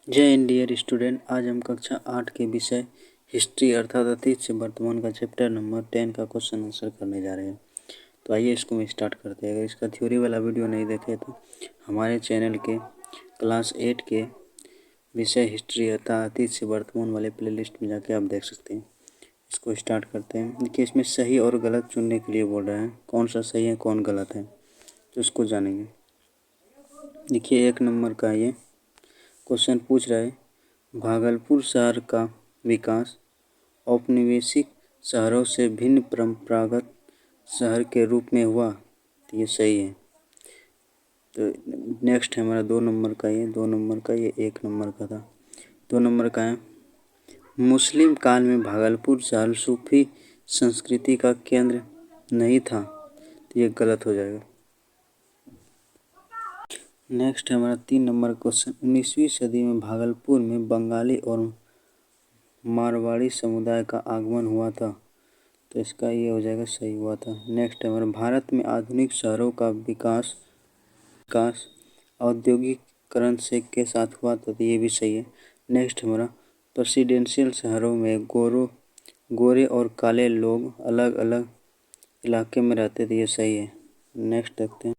जय Hind dear student. आज हम कक्षा 8 के विषय हिस्ट्री अर्थात अतीत से वर्तमान का चैप्टर नंबर 10 का क्वेश्चन आंसर करने जा रहे हैं। तो आइए इसको हम स्टार्ट करते हैं। अगर इसका थ्योरी वाला वीडियो नहीं देखे तो हमारे चैनल के क्लास 8 के विषय हिस्ट्री अर्थात अतीत से वर्तमान वाले प्लेलिस्ट में जाके आप देख सकते हैं। इसको स्टार्ट करते हैं। देखिए इसमें सही और गलत चुनने के लिए बोल रहे हैं, कौन सा सही है कौन गलत है, तो इसको जानेंगे। देखिए 1 नंबर का ये क्वेश्चन पूछ रहा है, भागलपुर शहर का विकास औपनिवेशिक शहरों से भिन्न परंपरागत शहर के रूप में हुआ, तो ये सही है। तो नेक्स्ट है हमारा 2 नंबर का ये 1 नंबर का था। 2 नंबर का है, मुस्लिम काल में भागलपुर शहर सूफी संस्कृति का केंद्र नहीं था, तो ये गलत हो जाएगा। नेक्स्ट है हमारा 3 नंबर क्वेश्चन, 19वीं सदी में भागलपुर में बंगाली और मारवाड़ी समुदाय का आगमन हुआ था, तो इसका ये हो जाएगा सही हुआ था। नेक्स्ट है हमारा, भारत में आधुनिक शहरों का विकास औद्योगिकरण से के साथ हुआ था, तो ये भी सही है। नेक्स्ट हमारा, प्रेसिडेंशियल शहरों में गोरे और काले लोग अलग अलग इलाके में रहते थे, ये सही है। नेक्स्ट देखते हैं।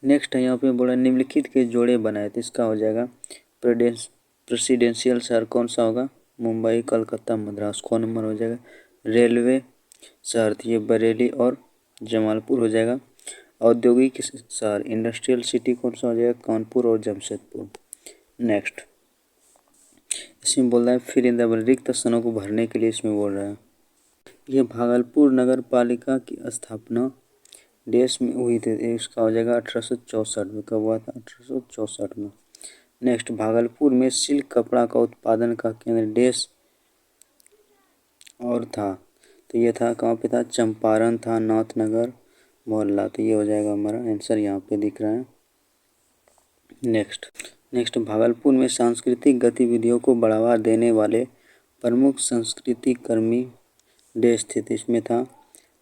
नेक्स्ट है यहाँ पे बोला निम्नलिखित के जोड़े बनाए, तो इसका हो जाएगा प्रेसिडेंशियल शहर कौन सा होगा, मुंबई कलकत्ता मद्रास। कौन नंबर हो जाएगा। रेलवे शहर, ये बरेली और जमालपुर हो जाएगा। औद्योगिक शहर इंडस्ट्रियल सिटी कौन सा हो जाएगा, कानपुर और जमशेदपुर। नेक्स्ट इसमें बोल रहा है फिर इन द रिक्त स्थानों को भरने के लिए इसमें बोल रहा है, ये भागलपुर नगर पालिका की स्थापना देश में हुई थी, इसका हो जाएगा 1864 में। कब हुआ था, 1864 में। नेक्स्ट, भागलपुर में सिल्क कपड़ा का उत्पादन का केंद्र देश और था, तो ये था कहाँ पे था, चंपारण था, नाथनगर, मोहल्ला। तो ये हो जाएगा हमारा आंसर, यहाँ पे दिख रहा है। नेक्स्ट भागलपुर में सांस्कृतिक गतिविधियों को बढ़ावा देने वाले प्रमुख संस्कृति कर्मी देश थे, इसमें था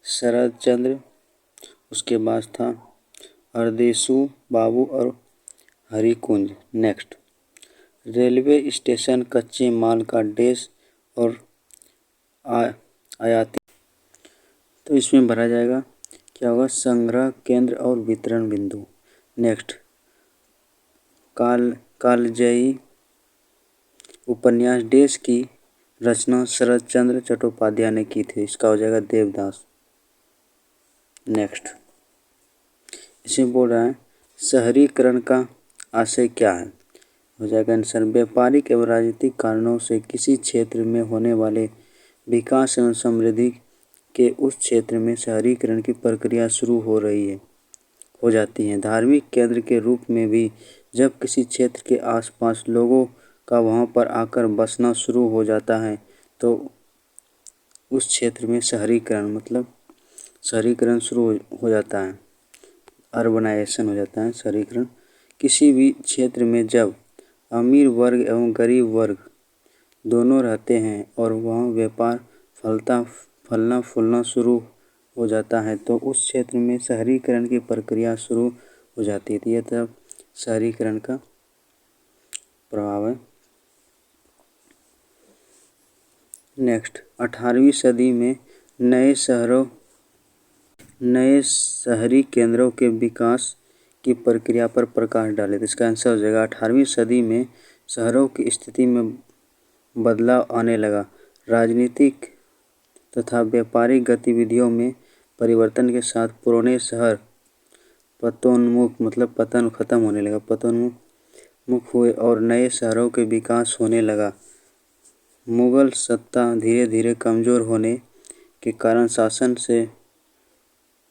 शरद चंद्र, उसके बाद था हरदेशु बाबू और हरिकुंज। नेक्स्ट, रेलवे स्टेशन कच्चे माल का देश और आयातित, तो इसमें भरा जाएगा क्या होगा, संग्रह केंद्र और वितरण बिंदु। नेक्स्ट, कालजयी उपन्यास देश की रचना शरद चंद्र चट्टोपाध्याय ने की थी, इसका हो जाएगा देवदास। नेक्स्ट इसमें बोल रहा है शहरीकरण का आशय क्या है, हो जाएगा आंसर, व्यापारिक एवं राजनीतिक कारणों से किसी क्षेत्र में होने वाले विकास एवं समृद्धि के उस क्षेत्र में शहरीकरण की प्रक्रिया शुरू हो जाती है। धार्मिक केंद्र के रूप में भी जब किसी क्षेत्र के आसपास लोगों का वहां पर आकर बसना शुरू हो जाता है, तो उस क्षेत्र में शहरीकरण शुरू हो जाता है, अर्बनाइजेशन हो जाता है, शहरीकरण। किसी भी क्षेत्र में जब अमीर वर्ग एवं गरीब वर्ग दोनों रहते हैं और वहाँ व्यापार फलना फूलना शुरू हो जाता है, तो उस क्षेत्र में शहरीकरण की प्रक्रिया शुरू हो जाती है। यह तब शहरीकरण का प्रभाव है। नेक्स्ट, 18वीं सदी में नए शहरी केंद्रों के विकास की प्रक्रिया पर प्रकाश डाले, तो इसका आंसर हो जाएगा 18वीं सदी में शहरों की स्थिति में बदलाव आने लगा। राजनीतिक तथा व्यापारिक गतिविधियों में परिवर्तन के साथ पुराने शहर पतन खत्म होने लगा, पतनोन्मुख हुए और नए शहरों के विकास होने लगा। मुगल सत्ता धीरे धीरे कमजोर होने के कारण शासन से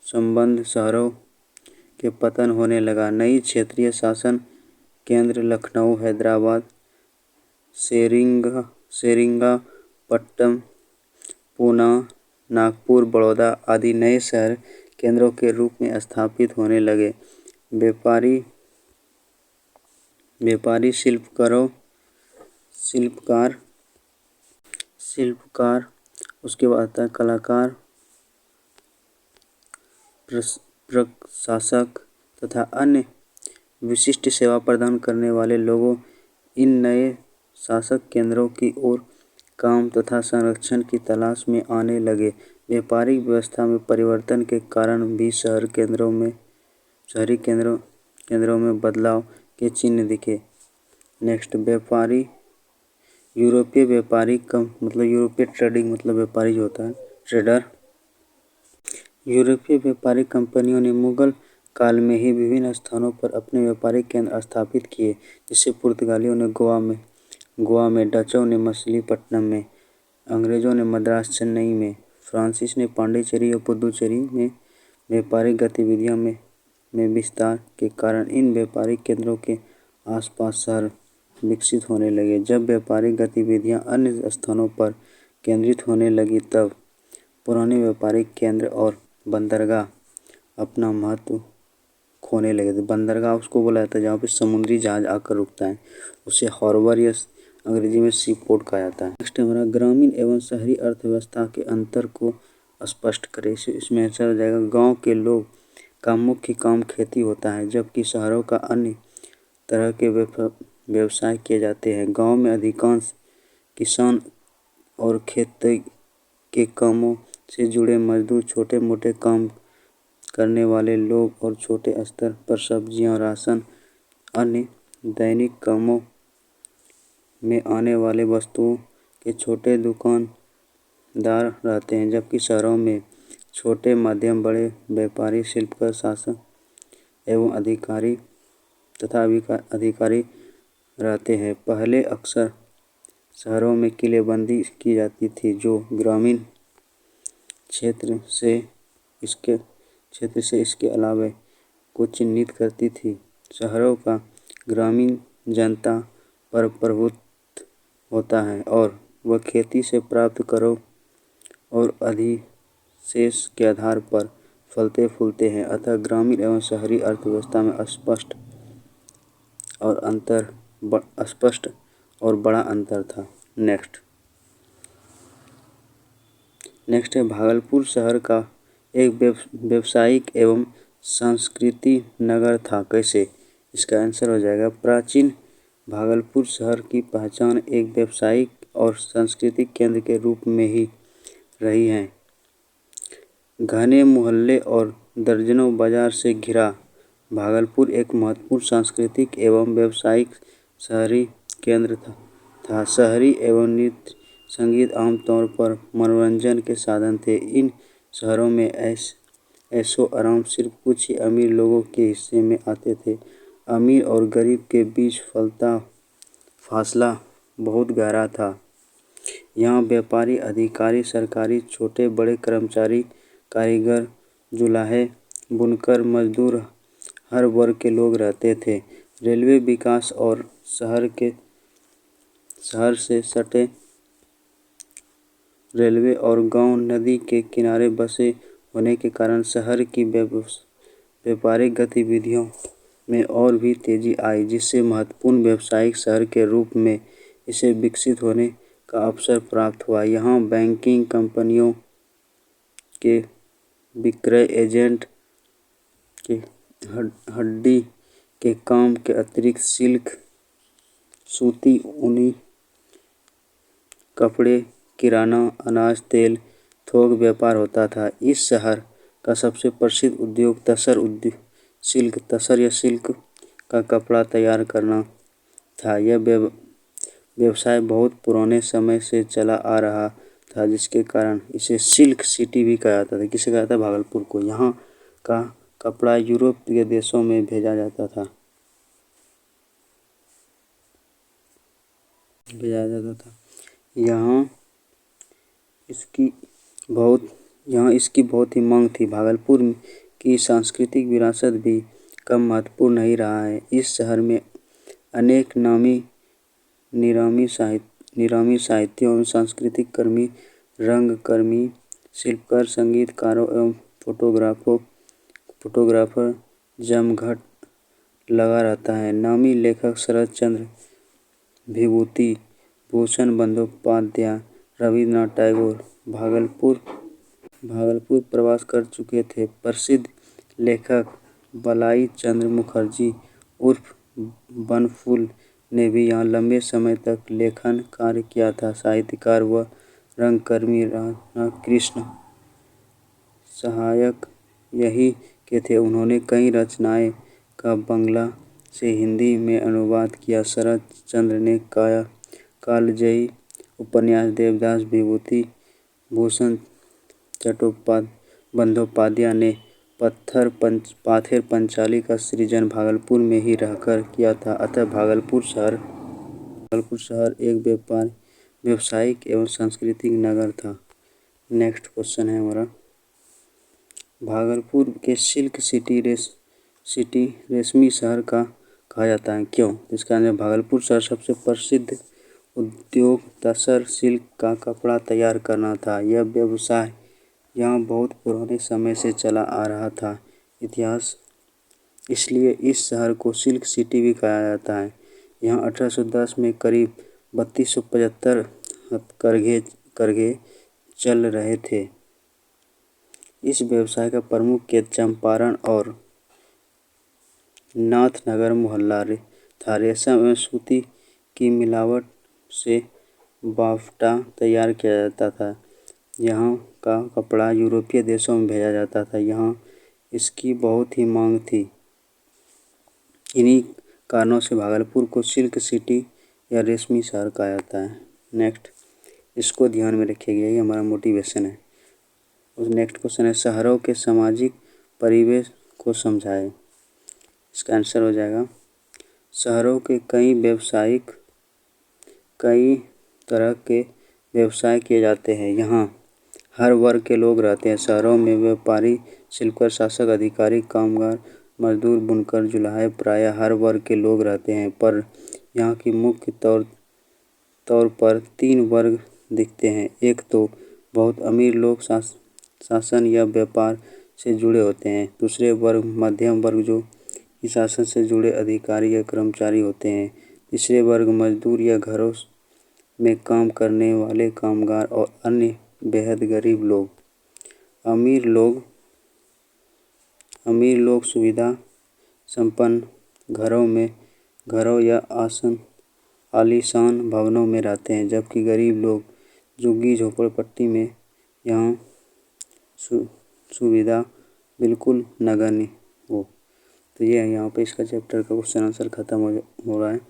संबंध शहरों के पतन होने लगा। नई क्षेत्रीय शासन केंद्र लखनऊ, हैदराबाद, सेरिंगापट्टम, पूना, नागपुर, बड़ौदा आदि नए शहर केंद्रों के रूप में स्थापित होने लगे। व्यापारी शिल्पकार, उसके बाद आता है कलाकार, प्रशासक तथा अन्य विशिष्ट सेवा प्रदान करने वाले लोगों इन नए शासक केंद्रों की ओर काम तथा संरक्षण की तलाश में आने लगे। व्यापारिक व्यवस्था में परिवर्तन के कारण भी शहरी केंद्रों में बदलाव के चिन्ह दिखे। नेक्स्ट, यूरोपीय व्यापारी मतलब यूरोपीय ट्रेडिंग मतलब व्यापारी जो होता है ट्रेडर। यूरोपीय व्यापारिक कंपनियों ने मुगल काल में ही विभिन्न स्थानों पर अपने व्यापारिक केंद्र स्थापित किए, जिससे पुर्तगालियों ने गोवा में, डचों ने मछलीपट्टनम में, अंग्रेजों ने मद्रास चेन्नई में, फ्रांसीसी ने पांडिचेरी और पुदुचेरी में। व्यापारिक गतिविधियों में विस्तार के कारण इन व्यापारिक केंद्रों के आसपास शहर विकसित होने लगे। जब व्यापारिक गतिविधियां अन्य स्थानों पर केंद्रित होने लगी, तब पुराने व्यापारिक केंद्र और बंदरगाह अपना महत्व खोने लगे थे। बंदरगाह उसको बोला जाता है जहाँ पे समुद्री जहाज आकर रुकता है, उसे हार्बर या अंग्रेजी में सी पोर्ट कहा जाता है। नेक्स्ट हमारा ग्रामीण एवं शहरी अर्थव्यवस्था के अंतर को स्पष्ट करें। इसमें आंसर हो जाएगा, गांव के लोग का मुख्य काम खेती होता है, जबकि शहरों का अन्य तरह के व्यवसाय किए जाते हैं। गांव में अधिकांश किसान और खेती के कामों से जुड़े मजदूर, छोटे मोटे काम करने वाले लोग और छोटे स्तर पर सब्जियां, राशन, अन्य दैनिक कामों में आने वाले वस्तुओं के छोटे दुकानदार रहते हैं। जबकि शहरों में छोटे, मध्यम, बड़े व्यापारी, शिल्पकार, शासक एवं अधिकारी रहते हैं। पहले अक्सर शहरों में किलेबंदी की जाती थी, जो ग्रामीण क्षेत्र से इसके अलावा को चिन्हित करती थी। शहरों का ग्रामीण जनता पर प्रभुत्व होता है और वह खेती से प्राप्त करों और अधिशेष के आधार पर फलते फूलते हैं। अतः ग्रामीण एवं शहरी अर्थव्यवस्था में स्पष्ट और बड़ा अंतर था। नेक्स्ट है, भागलपुर शहर का एक व्यावसायिक एवं सांस्कृतिक नगर था। कैसे? इसका आंसर हो जाएगा, प्राचीन भागलपुर शहर की पहचान एक व्यावसायिक और सांस्कृतिक केंद्र के रूप में ही रही है। घने मोहल्ले और दर्जनों बाजार से घिरा भागलपुर एक महत्वपूर्ण सांस्कृतिक एवं व्यावसायिक शहरी केंद्र था। शहरी एवं नृत्य संगीत आमतौर पर मनोरंजन के साधन थे। इन शहरों में ऐशो आराम सिर्फ कुछ ही अमीर लोगों के हिस्से में आते थे। अमीर और गरीब के बीच फासला बहुत गहरा था। यहाँ व्यापारी, अधिकारी, सरकारी, छोटे बड़े कर्मचारी, कारीगर, जुलाहे, बुनकर, मजदूर, हर वर्ग के लोग रहते थे। रेलवे विकास और शहर से सटे रेलवे और गांव नदी के किनारे बसे होने के कारण शहर की व्यापारिक गतिविधियों में और भी तेजी आई, जिससे महत्वपूर्ण व्यावसायिक शहर के रूप में इसे विकसित होने का अवसर प्राप्त हुआ। यहाँ बैंकिंग, कंपनियों के विक्रय एजेंट के हड्डी के काम के अतिरिक्त सिल्क, सूती, ऊनी कपड़े, किराना, अनाज, तेल, थोक व्यापार होता था। इस शहर का सबसे प्रसिद्ध उद्योग सिल्क का कपड़ा तैयार करना था। यह व्यवसाय बहुत पुराने समय से चला आ रहा था, जिसके कारण इसे सिल्क सिटी भी कहा जाता था। किसे कहा जाता? भागलपुर को। यहाँ का कपड़ा यूरोप के देशों में भेजा जाता था। यहाँ इसकी बहुत ही मांग थी। भागलपुर की सांस्कृतिक विरासत भी कम महत्वपूर्ण नहीं रहा है। इस शहर में अनेक नामी साहित्यिकों एवं सांस्कृतिक कर्मी, रंगकर्मी, शिल्पकार, संगीतकारों एवं फोटोग्राफर जमघट लगा रहता है। नामी लेखक शरद चंद्र, विभूति भूषण बंदोपाध्याय, रविन्द्रनाथ टैगोर भागलपुर प्रवास कर चुके थे। प्रसिद्ध लेखक बलाई चंद्र मुखर्जी उर्फ बनफुल ने भी यहाँ लंबे समय तक लेखन कार्य किया था। साहित्यकार व रंगकर्मी राधाकृष्ण सहायक यही के थे। उन्होंने कई रचनाएं का बांग्ला से हिंदी में अनुवाद किया। शरत चंद्र ने कालजयी उपन्यास, देवदास विभूति भूषण बंदोपाध्याय ने पाथेर पंचाली का सृजन भागलपुर में ही रहकर किया था। अतः भागलपुर शहर एक व्यावसायिक एवं सांस्कृतिक नगर था। नेक्स्ट क्वेश्चन है हमारा, भागलपुर के सिल्क सिटी रेशमी शहर का कहा जाता है, क्यों? इसका आंसर, भागलपुर शहर सबसे प्रसिद्ध उद्योग तसर सिल्क का कपड़ा तैयार करना था। यह व्यवसाय यहाँ बहुत पुराने समय से चला आ रहा था। इतिहास, इसलिए इस शहर को सिल्क सिटी भी कहा जाता है। यहाँ 1810 में करीब 3275 हथकरघे चल रहे थे। इस व्यवसाय का प्रमुख केंद्र चंपारण और नाथनगर मोहल्ला था। रेशम एवं सूती की मिलावट से बाफ्टा तैयार किया जाता था। यहाँ का कपड़ा यूरोपीय देशों में भेजा जाता था। यहाँ इसकी बहुत ही मांग थी। इन्हीं कारणों से भागलपुर को सिल्क सिटी या रेशमी शहर कहा जाता है। नेक्स्ट, इसको ध्यान में रखिएगा, ये हमारा मोटिवेशन है। और नेक्स्ट क्वेश्चन है, शहरों के सामाजिक परिवेश को समझाएं। इसका आंसर हो जाएगा, शहरों के कई तरह के व्यवसाय किए जाते हैं। यहाँ हर वर्ग के लोग रहते हैं। शहरों में व्यापारी, शिल्पकार, शासक, अधिकारी, कामगार, मजदूर, बुनकर, जुलाहे प्रायः हर वर्ग के लोग रहते हैं। पर यहाँ की मुख्य तौर पर 3 वर्ग दिखते हैं। एक तो बहुत अमीर लोग शासन या व्यापार से जुड़े होते हैं। दूसरे वर्ग मध्यम वर्ग जो कि शासन से जुड़े अधिकारी या कर्मचारी होते हैं। तीसरे वर्ग मजदूर या घरों में काम करने वाले कामगार और अन्य बेहद गरीब लोग। अमीर लोग सुविधा संपन्न घरों या आलीशान भवनों में रहते हैं, जबकि गरीब लोग झुग्गी झोपड़पट्टी में। यहाँ सुविधा बिल्कुल नगण्य हो। तो ये यहाँ पे इसका चैप्टर का क्वेश्चन आंसर खत्म हो रहा है।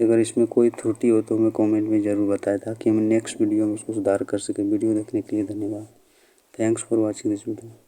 अगर इसमें कोई त्रुटि हो तो हमें कमेंट में ज़रूर बताएं, ताकि हम नेक्स्ट वीडियो में उसको सुधार कर सकें। वीडियो देखने के लिए धन्यवाद। Thanks for watching this video.